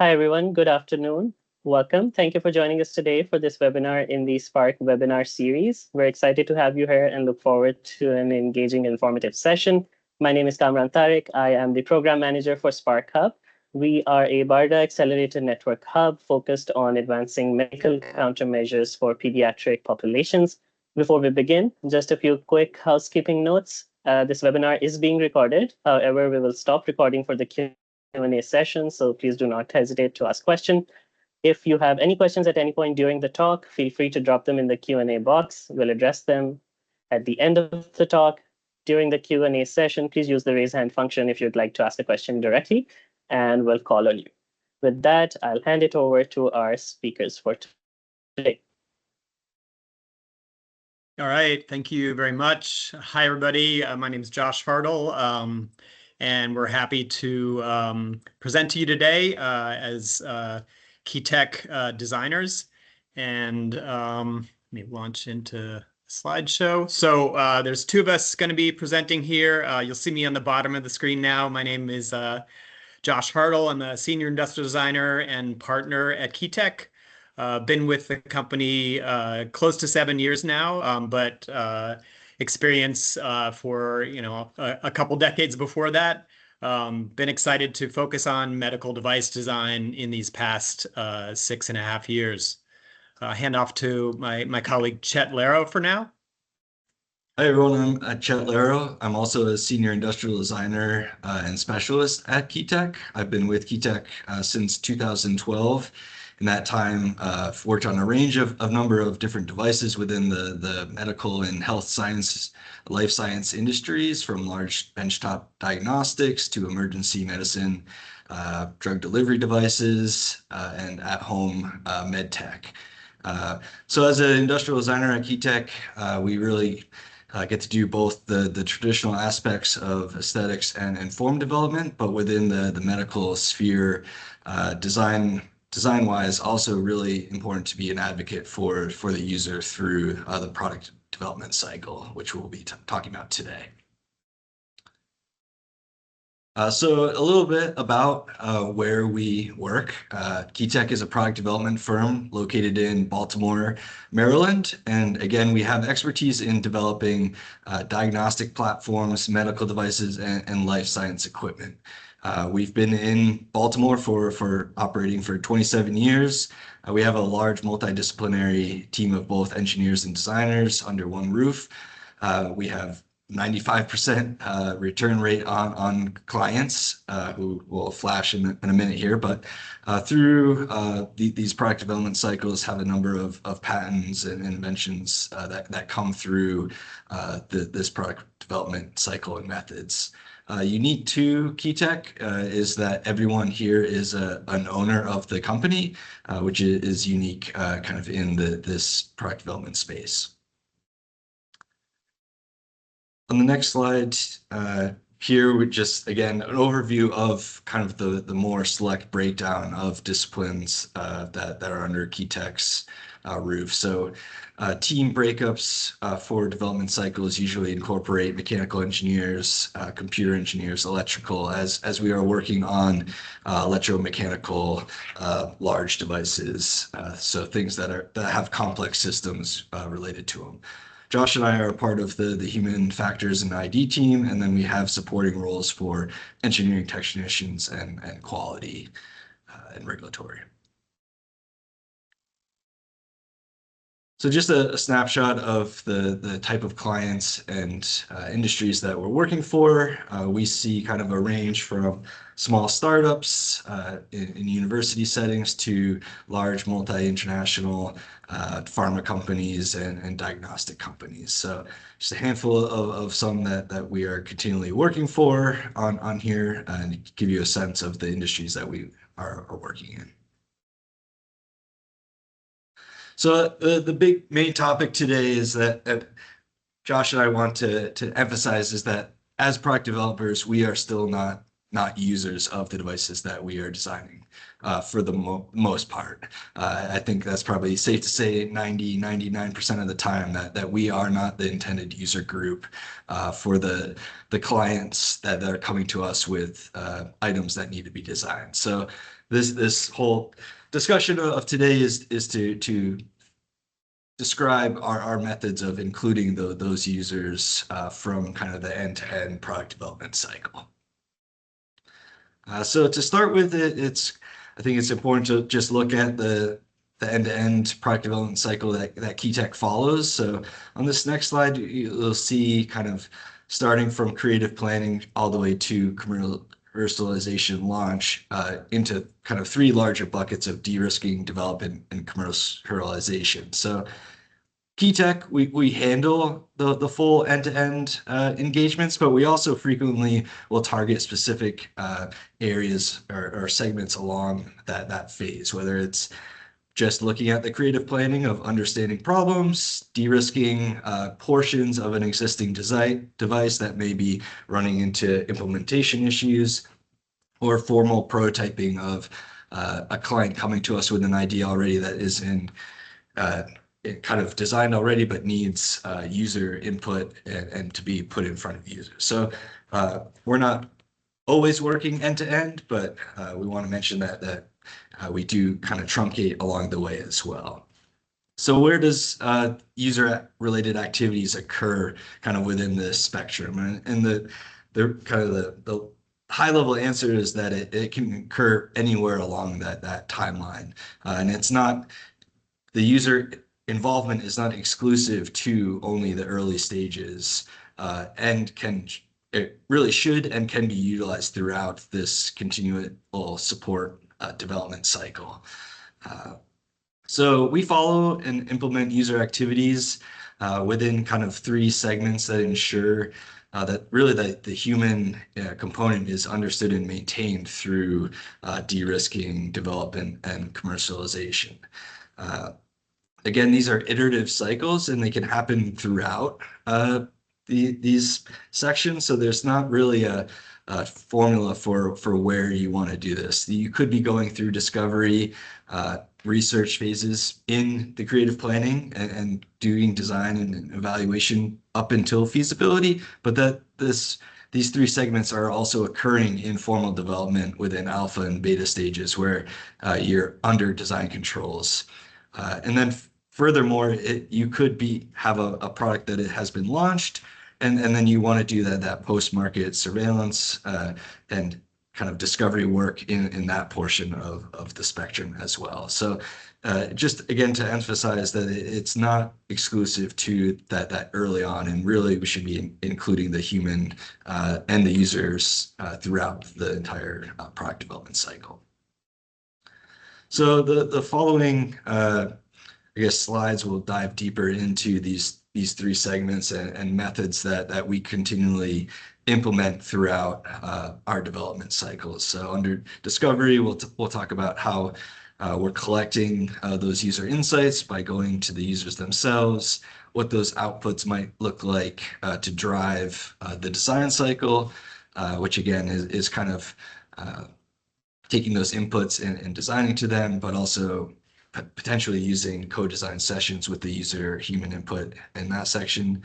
Hi, everyone. Good afternoon. Welcome. Thank you for joining us today for this webinar in the Spark webinar series. We're excited to have you here and look forward to an engaging, informative session. My name is Kamran Tariq. I am the program manager for Spark Hub. We are a BARDA accelerated network hub focused on advancing medical countermeasures for pediatric populations. Before we begin, just a few quick housekeeping notes. This webinar is being recorded. However, we will stop recording for the Q&A session, so please do not hesitate to ask questions. If you have any questions at any point during the talk, feel free to drop them in the Q&A box. We'll address them at the end of the talk. During the Q&A session, please use the raise hand function if you'd like to ask a question directly, and we'll call on you. With that, I'll hand it over to our speakers for today. All right, thank you very much. Hi, everybody. My name is Josh Hartle. And we're happy to present to you today as Keytech designers. And let me launch into slideshow. So there's two of us going to be presenting here. You'll see me on the bottom of the screen now. My name is Josh Hartle. I'm a senior industrial designer and partner at Keytech. Been with the company close to 7 years now, but experience for a couple decades before that. Been excited to focus on medical device design in these past 6.5 years. Hand off to my colleague Chet Laro for now. Hi everyone, I'm Chet Laro. I'm also a senior industrial designer and specialist at Keytech. I've been with Keytech since 2012. In that time, I've worked on a range of number of different devices within the medical and health science, life science industries, from large benchtop diagnostics to emergency medicine, drug delivery devices, and at-home med tech. So as an industrial designer at Keytech, we really get to do both the traditional aspects of aesthetics and form development, but within the medical sphere, design-wise, also really important to be an advocate for the user through the product development cycle, which we'll be talking about today. So a little bit about where we work. Keytech is a product development firm located in Baltimore, Maryland. And again, we have expertise in developing diagnostic platforms, medical devices, and life science equipment. We've been in Baltimore for operating for 27 years. We have a large multidisciplinary team of both engineers and designers under one roof. We have 95% return rate on clients, who will flash in a minute here, but through these product development cycles have a number of patents and inventions that come through this product development cycle and methods. Unique to Keytech is that everyone here is an owner of the company, which is unique kind of in this product development space. On the next slide, here we just, again, an overview of kind of the more select breakdown of disciplines that are under Keytech's roof. So team breakups for development cycles usually incorporate mechanical engineers, computer engineers, electrical, as we are working on electromechanical large devices, so things that have complex systems related to them. Josh and I are a part of the human factors and ID team, and then we have supporting roles for engineering technicians and quality and regulatory. So just a snapshot of the type of clients and industries that we're working for. We see kind of a range from small startups in university settings to large multi-international pharma companies and diagnostic companies. So just a handful of some that we are continually working for on here, and give you a sense of the industries that we are working in. So the big main topic today is that Josh and I want to emphasize is that as product developers, we are still not users of the devices that we are designing. for the most part. I think that's probably safe to say 99% of the time that we are not the intended user group for the clients that are coming to us with items that need to be designed. So this whole discussion of today is to describe our methods of including those users from kind of the end-to-end product development cycle. So to start with, I think it's important to just look at the end-to-end product development cycle that Keytech follows. So on this next slide, you'll see kind of starting from creative planning all the way to commercialization launch into kind of three larger buckets of de-risking, development, and commercialization. So Keytech, we handle the full end-to-end engagements, but we also frequently will target specific areas or segments along that phase, whether it's just looking at the creative planning of understanding problems, de-risking portions of an existing device that may be running into implementation issues, or formal prototyping of a client coming to us with an idea already that is in kind of designed already, but needs user input and to be put in front of users. So we're not always working end to end, but we want to mention that we do kind of truncate along the way as well. So where does user-related activities occur kind of within this spectrum? And the kind of the high-level answer is that it can occur anywhere along that timeline, and it's not the user involvement is not exclusive to only the early stages, and it really should and can be utilized throughout this continual support development cycle. So we follow and implement user activities within kind of three segments that ensure that really the human component is understood and maintained through de-risking, development, and commercialization. Again, these are iterative cycles, and they can happen throughout these sections. So there's not really a formula for where you want to do this. You could be going through discovery, research phases in the creative planning and doing design and evaluation up until feasibility, but these three segments are also occurring in formal development within alpha and beta stages where you're under design controls. And then furthermore, you could have a product that it has been launched, and then you want to do that post-market surveillance and kind of discovery work in that portion of the spectrum as well. So just again to emphasize that it's not exclusive to that early on, and really we should be including the human and the users throughout the entire product development cycle. So the following I guess slides will dive deeper into these three segments and methods that we continually implement throughout our development cycles. So under discovery, we'll talk about how we're collecting those user insights by going to the users themselves, what those outputs might look like to drive the design cycle, which again is kind of taking those inputs and designing to them, but also potentially using co-design sessions with the user human input in that section.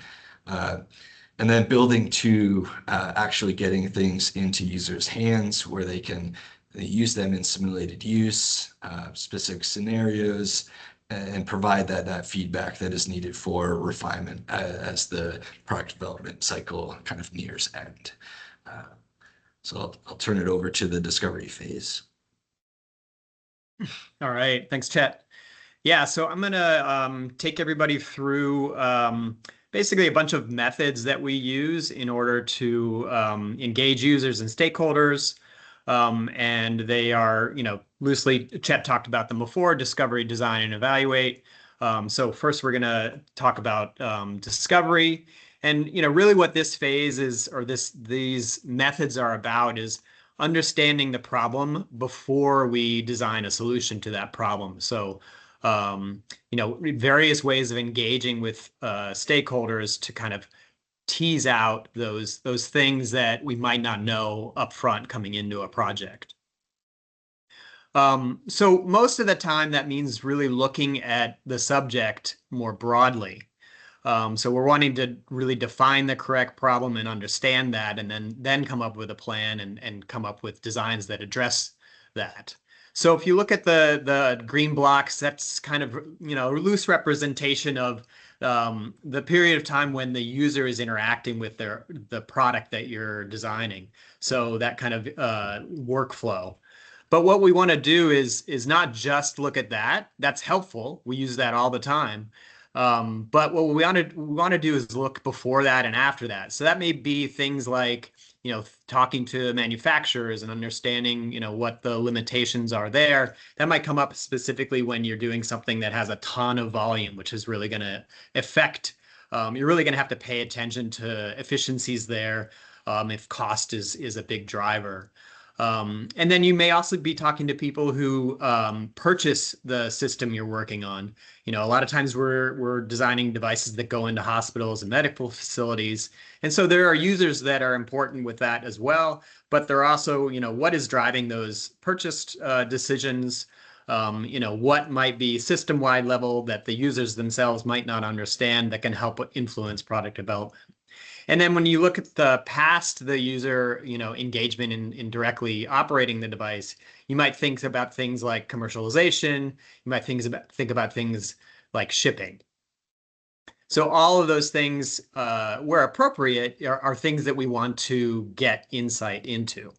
And then building to actually getting things into users' hands where they can use them in simulated use, specific scenarios, and provide that feedback that is needed for refinement as the product development cycle kind of nears end. So I'll turn it over to the discovery phase. All right, thanks, Chet. Yeah, so I'm gonna take everybody through basically a bunch of methods that we use in order to engage users and stakeholders. And they are, loosely, Chet talked about them before: discovery, design, and evaluate. So first we're gonna talk about discovery. And really what this phase is, or these methods are about, is understanding the problem before we design a solution to that problem. So various ways of engaging with stakeholders to kind of tease out those things that we might not know upfront coming into a project. So most of the time that means really looking at the subject more broadly. So we're wanting to really define the correct problem and understand that, and then come up with a plan and come up with designs that address that. So if you look at the green blocks, that's kind of, you know, a loose representation of the period of time when the user is interacting with the product that you're designing. So that kind of workflow. But what we want to do is not just look at that. That's helpful. We use that all the time. But what we want to do is look before that and after that. So that may be things like, you know, talking to manufacturers and understanding, you know, what the limitations are there. That might come up specifically when you're doing something that has a ton of volume, which is really going to affect, you're really going to have to pay attention to efficiencies there, if cost is a big driver. And then you may also be talking to people who purchase the system you're working on. You know, a lot of times we're designing devices that go into hospitals and medical facilities. And so there are users that are important with that as well. But there are also, you know, what is driving those purchased decisions? You know, what might be system-wide level that the users themselves might not understand that can help influence product development. And then when you look at the past the user, you know, engagement in directly operating the device, you might think about things like commercialization. You might think about things like shipping. So all of those things, where appropriate, are things that we want to get insight into.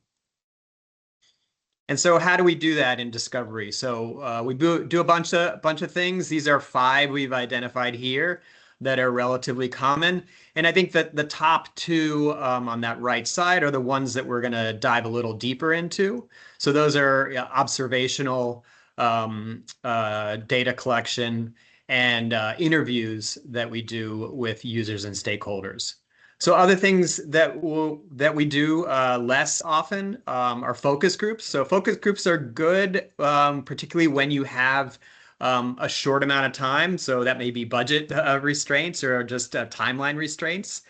And so how do we do that in discovery? So we do a bunch of things. These are 5 we've identified here that are relatively common. And I think that the top 2 on that right side are the ones that we're going to dive a little deeper into. So those are observational data collection and interviews that we do with users and stakeholders. So other things that we do less often are focus groups. So focus groups are good, particularly when you have a short amount of time. So that may be budget restraints or just timeline restraints.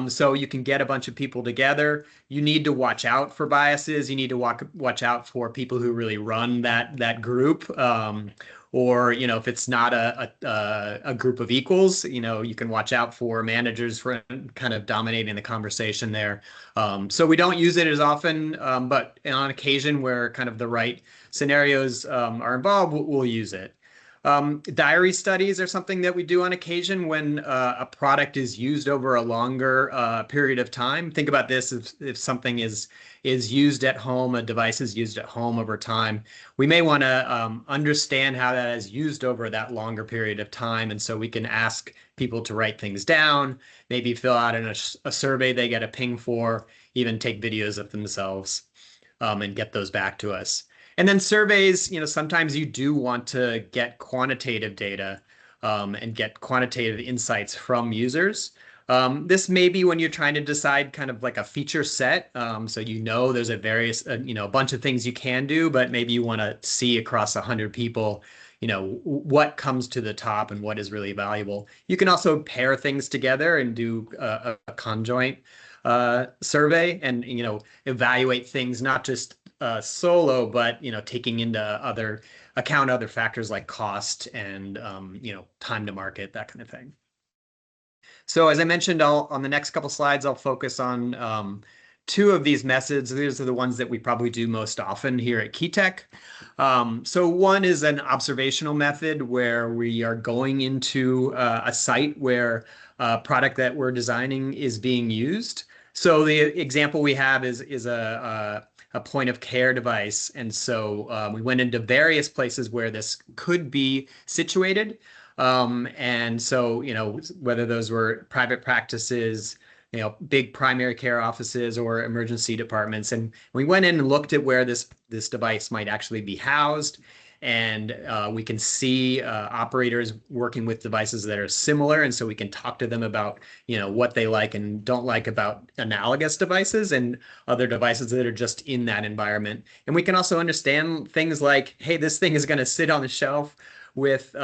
So you can get a bunch of people together. You need to watch out for biases. You need to watch out for people who really run that group. Or, you know, if it's not a group of equals, you know, you can watch out for managers for kind of dominating the conversation there. So we don't use it as often, but on occasion where kind of the right scenarios are involved, we'll use it. Diary studies are something that we do on occasion when a product is used over a longer period of time. Think about this: if something is used at home, a device is used at home over time, we may want to understand how that is used over that longer period of time. And so we can ask people to write things down, maybe fill out a survey they get a ping for, even take videos of themselves and get those back to us. And then surveys, you know, sometimes you do want to get quantitative data and get quantitative insights from users. This may be when you're trying to decide kind of like a feature set. So, you know, there's a bunch of things you can do, but maybe you want to see across 100 people, you know, what comes to the top and what is really valuable. You can also pair things together and do a conjoint survey and, you know, evaluate things, not just solo, but, you know, taking into other factors like cost and, you know, time to market, that kind of thing. So as I mentioned, on the next couple slides, I'll focus on 2 of these methods. These are the ones that we probably do most often here at Keytech. So one is an observational method where we are going into a site where a product that we're designing is being used. So the example we have is a point of care device. And so we went into various places where this could be situated. And so, you know, whether those were private practices, you know, big primary care offices or emergency departments. And we went in and looked at where this device might actually be housed. And we can see operators working with devices that are similar. And so we can talk to them about, you know, what they like and don't like about analogous devices and other devices that are just in that environment. And we can also understand things like, hey, this thing is going to sit on the shelf with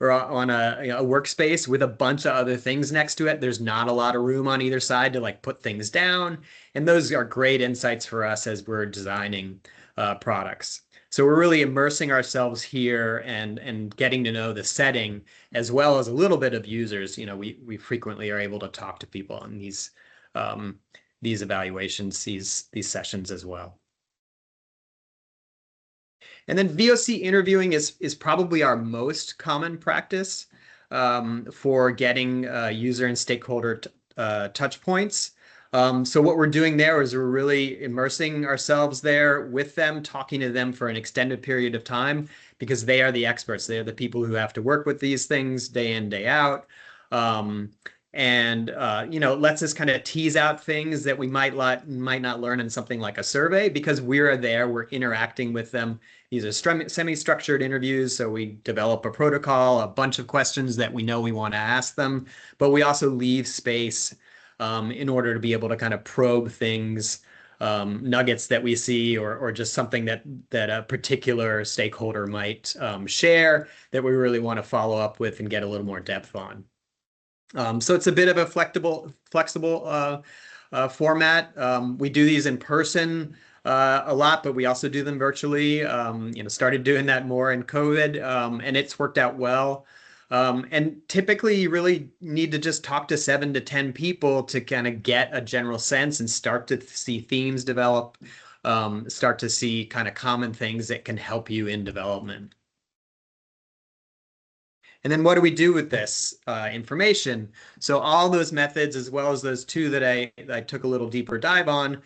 or on a workspace with a bunch of other things next to it. There's not a lot of room on either side to like put things down. And those are great insights for us as we're designing products. So we're really immersing ourselves here and getting to know the setting as well as a little bit of users. We frequently are able to talk to people on these evaluations, these sessions as well. And then VOC interviewing is probably our most common practice for getting user and stakeholder touch points. So what we're doing there is we're really immersing ourselves there with them, talking to them for an extended period of time, because they are the experts. They are the people who have to work with these things day in, day out. It lets us kind of tease out things that we might not learn in something like a survey, because we're there, we're interacting with them. These are semi-structured interviews, so we develop a protocol, a bunch of questions that we know we want to ask them, but we also leave space in order to be able to kind of probe things, nuggets that we see, or just something that a particular stakeholder might share that we really want to follow up with and get a little more depth on. So it's a bit of a flexible format. We do these in person a lot, but we also do them virtually. Started doing that more in COVID, and it's worked out well. And typically you really need to just talk to 7 to 10 people to kind of get a general sense and start to see themes develop, start to see kind of common things that can help you in development. And then what do we do with this information? So all those methods, as well as those 2 that I took a little deeper dive on,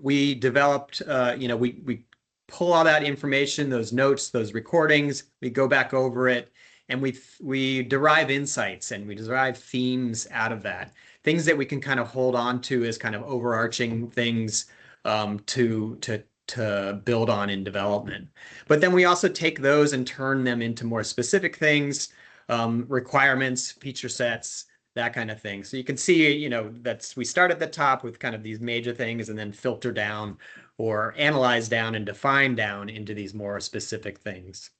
we developed, we pull all that information, those notes, those recordings, we go back over it, and we derive insights and we derive themes out of that. Things that we can kind of hold on to as kind of overarching things to build on in development. But then we also take those and turn them into more specific things, requirements, feature sets, that kind of thing. So you can see, we start at the top with kind of these major things and then filter down or analyze down and define down into these more specific things.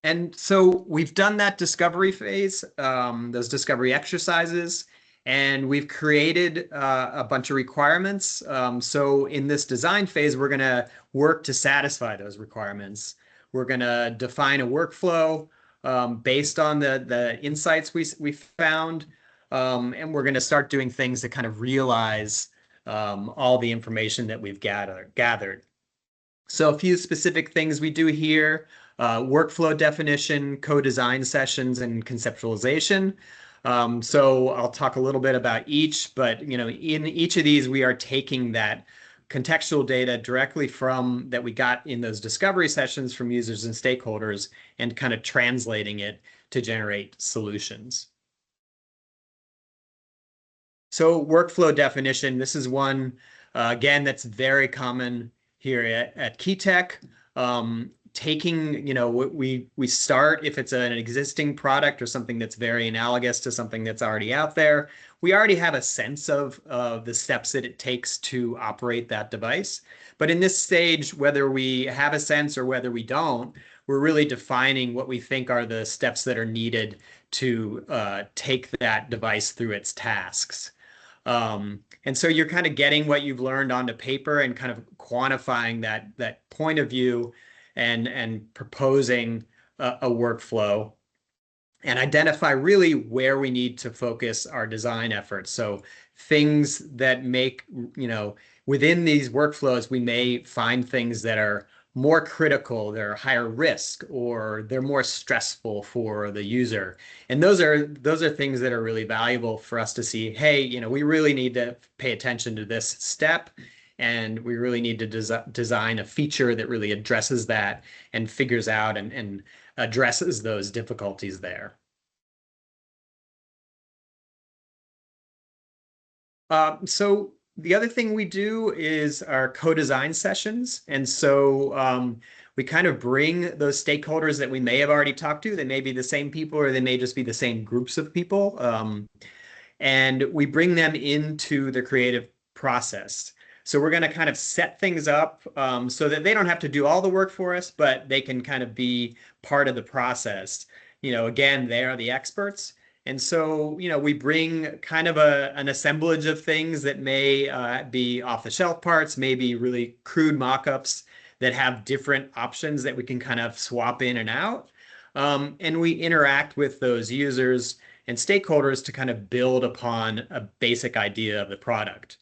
And so we've done that discovery phase, those discovery exercises, and we've created a bunch of requirements. So in this design phase, we're going to work to satisfy those requirements. We're going to define a workflow based on the insights we found, and we're going to start doing things to kind of realize all the information that we've gathered. So a few specific things we do here: workflow definition, co-design sessions, and conceptualization. So I'll talk a little bit about each, but in each of these, we are taking that contextual data directly from that we got in those discovery sessions from users and stakeholders and kind of translating it to generate solutions. So workflow definition, this is one, again, that's very common here at Keytech. Taking, we start, if it's an existing product or something that's very analogous to something that's already out there, we already have a sense of the steps that it takes to operate that device. But in this stage, whether we have a sense or whether we don't, we're really defining what we think are the steps that are needed to take that device through its tasks. And so you're kind of getting what you've learned onto paper and kind of quantifying that point of view and proposing a workflow and identify really where we need to focus our design efforts. So things that make, within these workflows, we may find things that are more critical, they're higher risk, or they're more stressful for the user. And those are things that are really valuable for us to see, hey, we really need to pay attention to this step, and we really need to design a feature that really addresses that and figures out and addresses those difficulties there. So the other thing we do is our co-design sessions. And so we kind of bring those stakeholders that we may have already talked to. They may be the same people, or they may just be the same groups of people. And we bring them into the creative process. So we're going to kind of set things up so that they don't have to do all the work for us, but they can kind of be part of the process. Again, they are the experts, And so, we bring kind of an assemblage of things that may be off-the-shelf parts, maybe really crude mock-ups that have different options that we can kind of swap in and out. And we interact with those users and stakeholders to kind of build upon a basic idea of the product.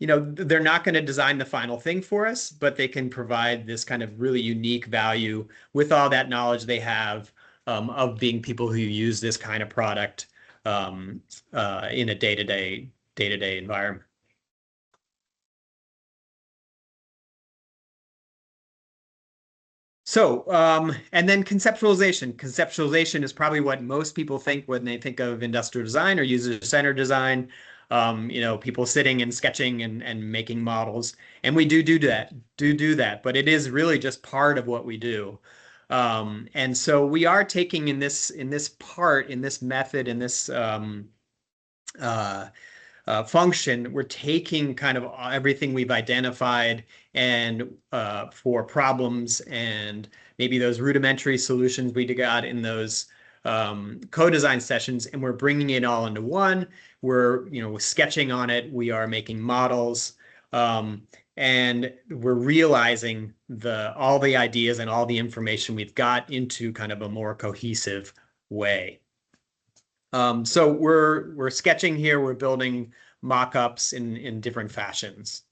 They're not going to design the final thing for us, but they can provide this kind of really unique value with all that knowledge they have of being people who use this kind of product in a day-to-day environment. So, and then conceptualization. Conceptualization is probably what most people think when they think of industrial design or user-centered design. People sitting and sketching and making models, and we do that, but it is really just part of what we do. And so we are taking in this method, in this function, we're taking kind of everything we've identified and for problems and maybe those rudimentary solutions we got in those co-design sessions, and we're bringing it all into one. We're sketching on it. We are making models, and we're realizing all the ideas and all the information we've got into kind of a more cohesive way. So we're sketching here. We're building mock-ups in different fashions.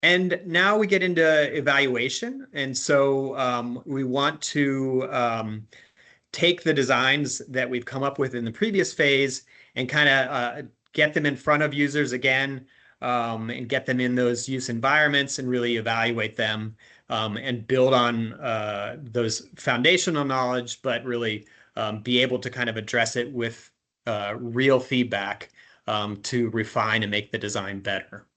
And now we get into evaluation. And so we want to take the designs that we've come up with in the previous phase and kind of get them in front of users again, and get them in those use environments and really evaluate them, and build on those foundational knowledge, but really be able to kind of address it with real feedback to refine and make the design better.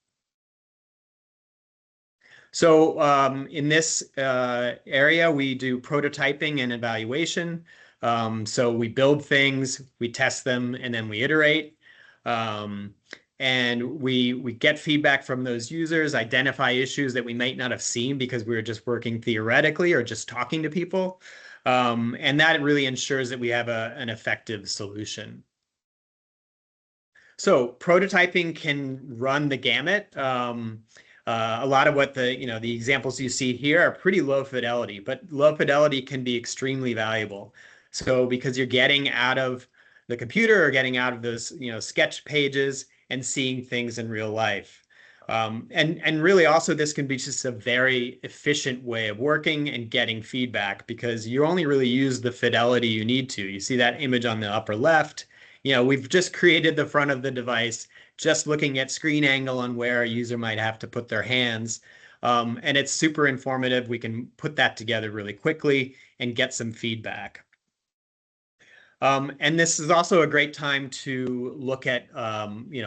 So in this area, we do prototyping and evaluation. So we build things, we test them, and then we iterate. And we get feedback from those users, identify issues that we might not have seen because we were just working theoretically or just talking to people. And that really ensures that we have an effective solution. So prototyping can run the gamut. A lot of what the examples you see here are pretty low fidelity, but low fidelity can be extremely valuable. So because you're getting out of the computer or getting out of those sketch pages and seeing things in real life. And really also this can be just a very efficient way of working and getting feedback because you only really use the fidelity you need to. You see that image on the upper left. We've just created the front of the device, just looking at screen angle and where a user might have to put their hands. And it's super informative. We can put that together really quickly and get some feedback. And this is also a great time to look at,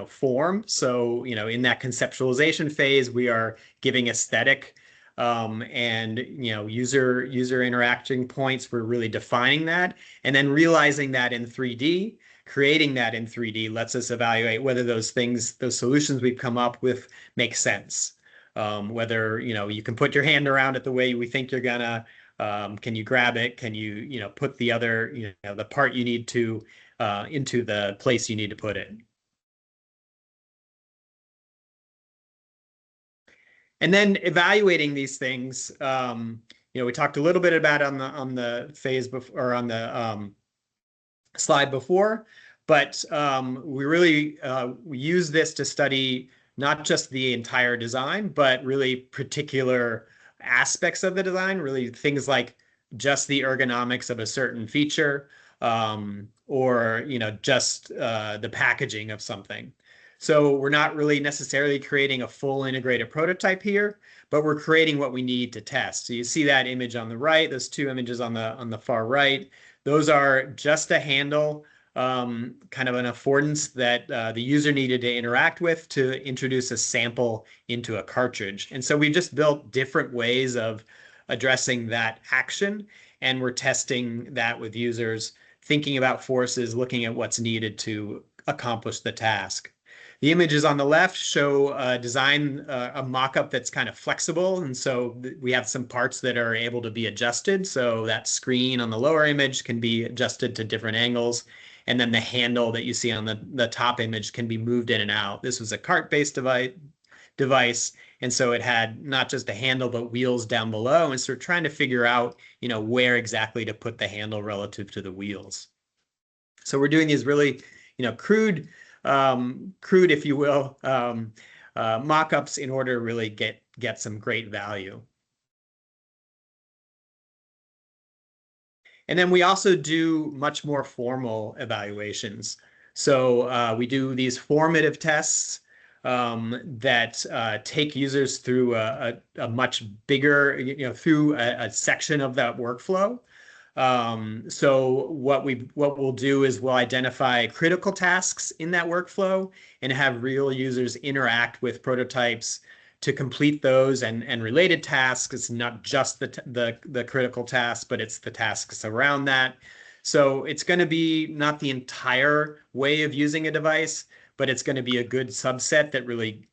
form. So, in that conceptualization phase, we are giving aesthetic and, user interaction points. We're really defining that and then realizing that in 3D. Creating that in 3D lets us evaluate whether those solutions we've come up with make sense. Whether, you can put your hand around it the way we think you're gonna, can you grab it? Can you, put the other, the part you need to into the place you need to put it? And then evaluating these things, we talked a little bit about on the phase before, or on the slide before, but we really we use this to study not just the entire design, but really particular aspects of the design, really things like just the ergonomics of a certain feature, or just the packaging of something. So we're not really necessarily creating a full integrated prototype here, but we're creating what we need to test. So you see that image on the right, those two images on the far right. Those are just a handle, kind of an affordance that the user needed to interact with to introduce a sample into a cartridge. And so we just built different ways of addressing that action, and we're testing that with users, thinking about forces, looking at what's needed to accomplish the task. The images on the left show a mock-up that's kind of flexible. And so we have some parts that are able to be adjusted. So that screen on the lower image can be adjusted to different angles. And then the handle that you see on the top image can be moved in and out. This was a cart-based device. And so it had not just a handle, but wheels down below. And so we're trying to figure out, where exactly to put the handle relative to the wheels. So we're doing these really, crude, if you will, mock-ups in order to really get some great value. And then we also do much more formal evaluations. So we do these formative tests that take users through a much bigger, through a section of that workflow. So what we'll do is we'll identify critical tasks in that workflow and have real users interact with prototypes to complete those and related tasks. It's not just the critical tasks, but it's the tasks around that. So it's going to be not the entire way of using a device, but it's going to be a good subset that really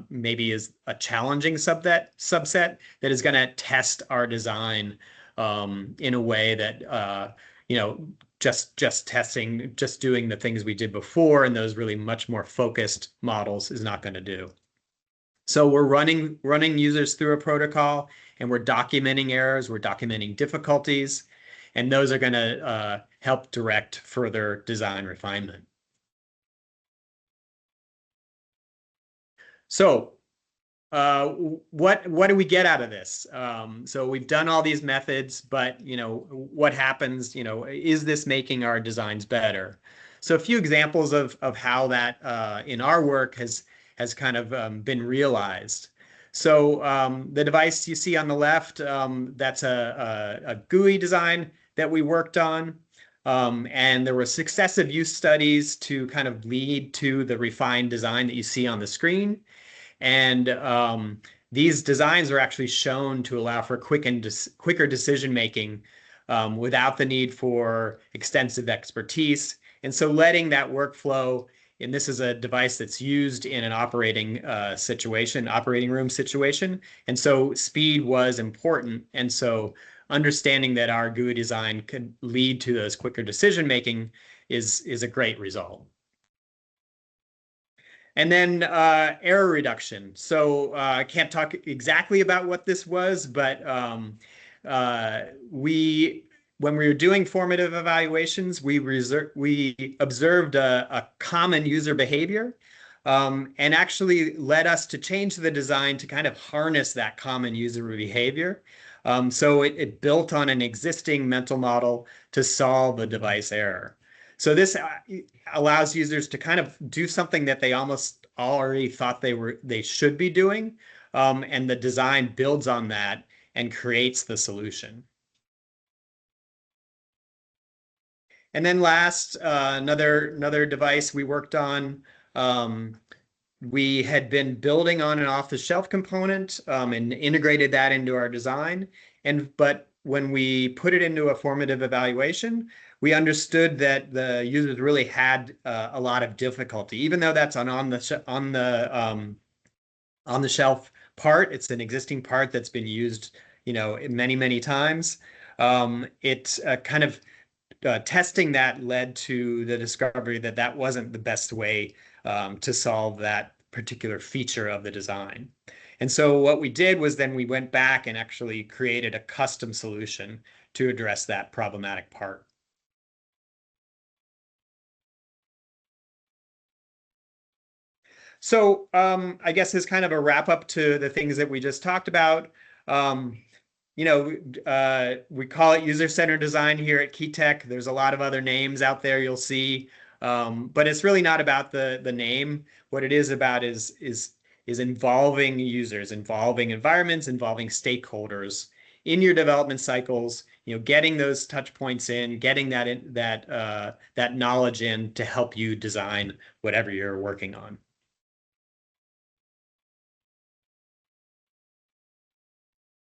maybe is a challenging subset that is going to test our design in a way that, just testing, just doing the things we did before and those really much more focused models is not going to do. So we're running users through a protocol and we're documenting errors, we're documenting difficulties, and those are going to help direct further design refinement. So what do we get out of this? So we've done all these methods, but what happens? Is this making our designs better? So a few examples of how that in our work has kind of been realized. So the device you see on the left, that's a GUI design that we worked on. And there were successive use studies to kind of lead to the refined design that you see on the screen. And these designs are actually shown to allow for quicker decision-making without the need for extensive expertise. And so letting that workflow, and this is a device that's used in an operating room situation. And so speed was important. And so understanding that our GUI design could lead to those quicker decision-making is a great result. And then error reduction. So I can't talk exactly about what this was, but when we were doing formative evaluations, we observed a common user behavior and actually led us to change the design to kind of harness that common user behavior. So it built on an existing mental model to solve a device error. So this allows users to kind of do something that they almost already thought they should be doing, and the design builds on that and creates the solution. And then last, another device we worked on. We had been building on an off-the-shelf component and integrated that into our design. But when we put it into a formative evaluation, we understood that the users really had a lot of difficulty, even though that's on the shelf part. It's an existing part that's been used, many times. It's kind of testing that led to the discovery that that wasn't the best way to solve that particular feature of the design. And so what we did was then we went back and actually created a custom solution to address that problematic part. So I guess as kind of a wrap up to the things that we just talked about, we call it user-centered design here at Keytech. There's a lot of other names out there you'll see, but it's really not about the name. What it is about is involving users, involving environments, involving stakeholders in your development cycles. Getting those touch points in, getting that knowledge in to help you design whatever you're working on.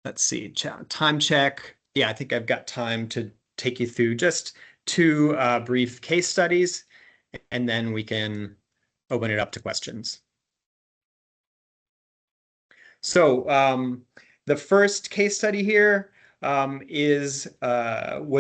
Let's see, time check. Yeah, I think I've got time to take you through just two brief case studies, and then we can open it up to questions. So the first case study here was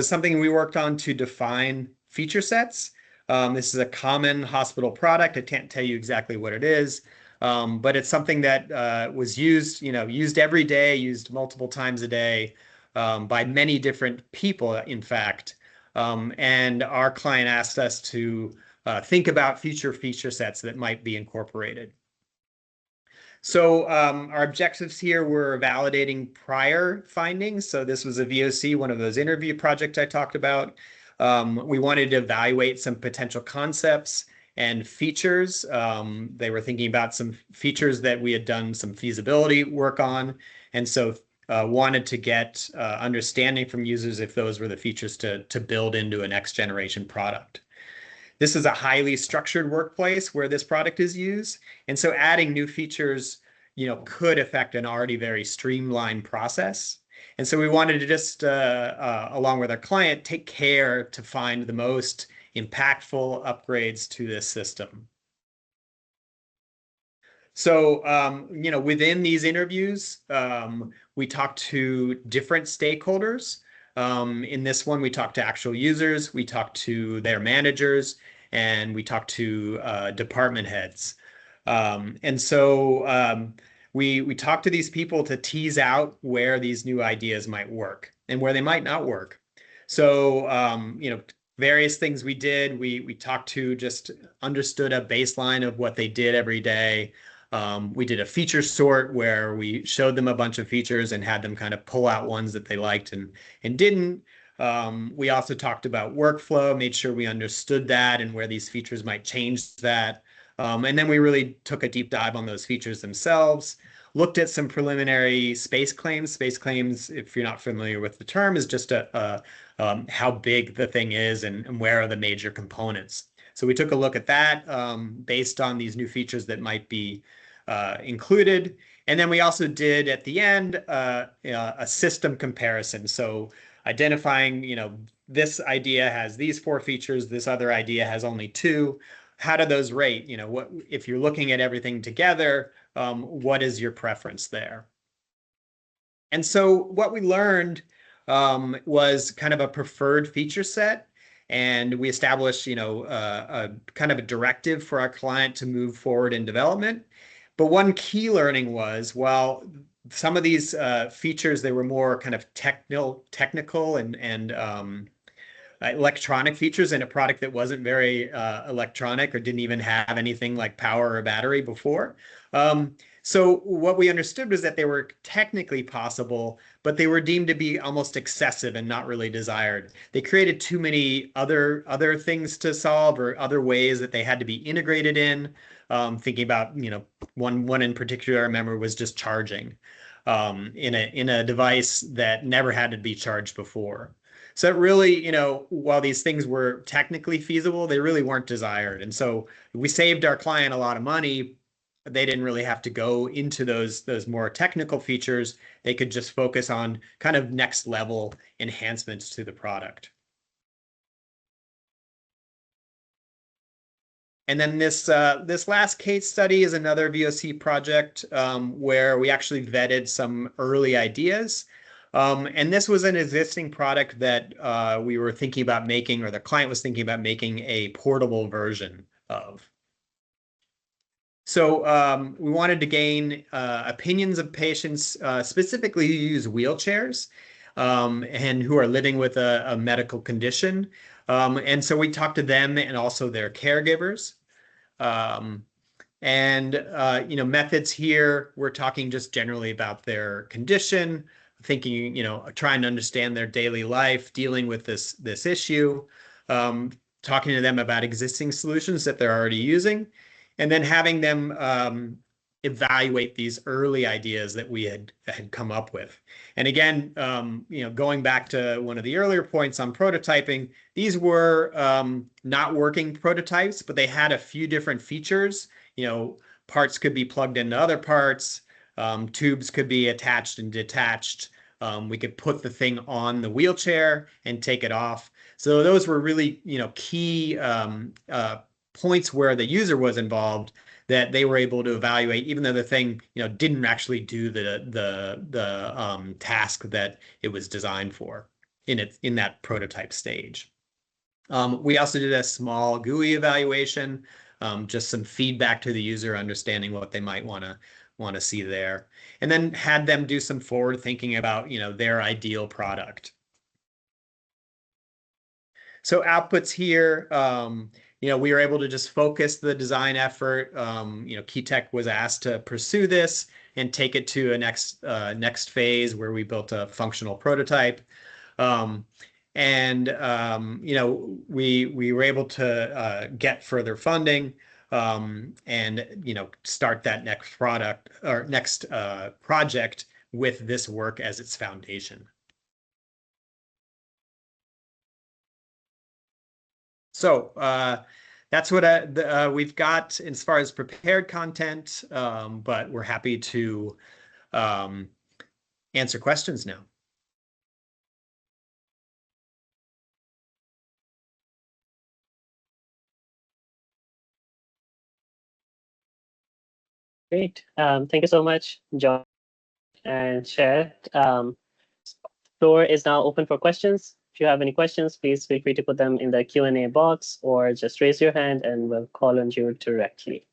something we worked on to define feature sets. This is a common hospital product. I can't tell you exactly what it is, but it's something that was used, used every day, used multiple times a day by many different people, in fact. And our client asked us to think about future feature sets that might be incorporated. So our objectives here were validating prior findings. So this was a VOC, one of those interview projects I talked about. We wanted to evaluate some potential concepts and features. They were thinking about some features that we had done some feasibility work on. And so wanted to get understanding from users if those were the features to build into a next generation product. This is a highly structured workplace where this product is used. And so adding new features, could affect an already very streamlined process. And so we wanted to just, along with our client, take care to find the most impactful upgrades to this system. So, within these interviews, we talked to different stakeholders. In this one, we talked to actual users, we talked to their managers, and we talked to department heads. And so we talked to these people to tease out where these new ideas might work and where they might not work. So, various things we did, we talked to, just understood a baseline of what they did every day. We did a feature sort where we showed them a bunch of features and had them kind of pull out ones that they liked and didn't. We also talked about workflow, made sure we understood that and where these features might change that. And then we really took a deep dive on those features themselves, looked at some preliminary space claims. Space claims, if you're not familiar with the term, is just how big the thing is and where are the major components. So we took a look at that based on these new features that might be included. And then we also did at the end a system comparison. So identifying, this idea has these 4 features, this other idea has only 2. How do those rate? What if you're looking at everything together, what is your preference there? And so what we learned was kind of a preferred feature set. And we established, a kind of a directive for our client to move forward in development. But one key learning was, well, some of these features, they were more kind of technical and electronic features in a product that wasn't very electronic or didn't even have anything like power or battery before. So what we understood was that they were technically possible, but they were deemed to be almost excessive and not really desired. They created too many other things to solve or other ways that they had to be integrated in. Thinking about, one in particular I remember was just charging in a device that never had to be charged before. So it really, while these things were technically feasible, they really weren't desired. And so we saved our client a lot of money. They didn't really have to go into those more technical features. They could just focus on kind of next level enhancements to the product. And then this last case study is another VOC project where we actually vetted some early ideas. And this was an existing product that we were thinking about making, or the client was thinking about making a portable version of. So we wanted to gain opinions of patients, specifically who use wheelchairs and who are living with a medical condition. And so we talked to them and also their caregivers. Methods here, we're talking just generally about their condition, thinking, trying to understand their daily life, dealing with this issue, talking to them about existing solutions that they're already using, and then having them evaluate these early ideas that we had come up with. And again, going back to one of the earlier points on prototyping, these were not working prototypes, but they had a few different features. Parts could be plugged into other parts. Tubes could be attached and detached. We could put the thing on the wheelchair and take it off. So those were really, key points where the user was involved that they were able to evaluate, even though the thing, didn't actually do the task that it was designed for in that prototype stage. We also did a small GUI evaluation, just some feedback to the user, understanding what they might want to see there, and then had them do some forward thinking about their ideal product. So outputs here, we were able to just focus the design effort. Keytech was asked to pursue this and take it to a next phase where we built a functional prototype. We were able to get further funding and start that next product or next project with this work as its foundation. So that's what we've got as far as prepared content, but we're happy to answer questions now. Great. Thank you so much, John and Chet. Floor is now open for questions. If you have any questions, please feel free to put them in the Q&A box or just raise your hand and we'll call on you directly.